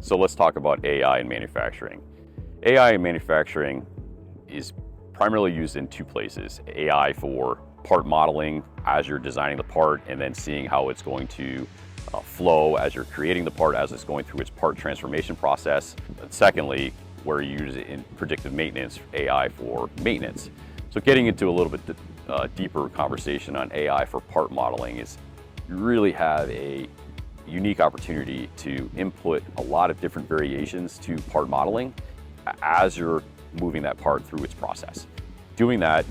So let's talk about AI in manufacturing. AI in manufacturing is primarily used in two places. AI for part modeling as you're designing the part and then seeing how it's going to flow as you're creating the part as it's going through its part transformation process. And secondly, where you use it in predictive maintenance, AI for maintenance. So getting into a little bit deeper conversation on AI for part modeling is you really have a unique opportunity to input a lot of different variations to part modeling as you're moving that part through its process. Doing that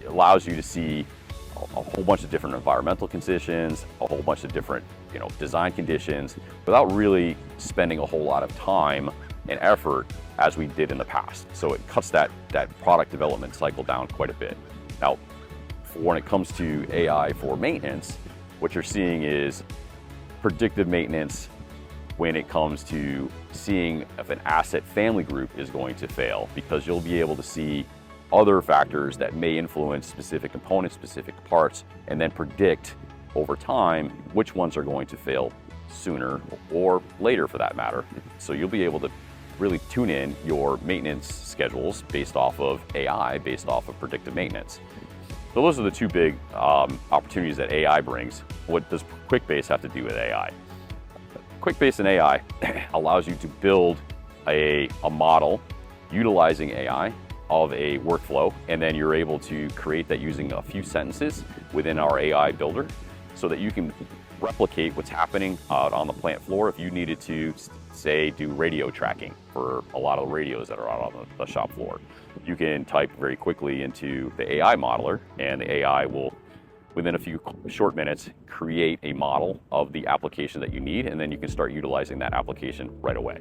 allows you to see a whole bunch of different environmental conditions, a whole bunch of different design conditions without really spending a whole lot of time and effort as we did in the past. So it cuts that product development cycle down quite a bit. Now, when it comes to AI for maintenance, what you're seeing is predictive maintenance when it comes to seeing if an asset family group is going to fail, because you'll be able to see other factors that may influence specific components, specific parts, and then predict over time which ones are going to fail sooner or later for that matter. So you'll be able to really tune in your maintenance schedules based off of AI, based off of predictive maintenance. So those are the two big opportunities that AI brings. What does Quickbase have to do with AI? Quickbase and AI allows you to build a model utilizing AI of a workflow, and then you're able to create that using a few sentences within our AI builder so that you can replicate what's happening out on the plant floor. If you needed to, say, do radio tracking for a lot of the radios that are out on the shop floor, you can type very quickly into the AI modeler, and the AI will, within a few short minutes, create a model of the application that you need, and then you can start utilizing that application right away.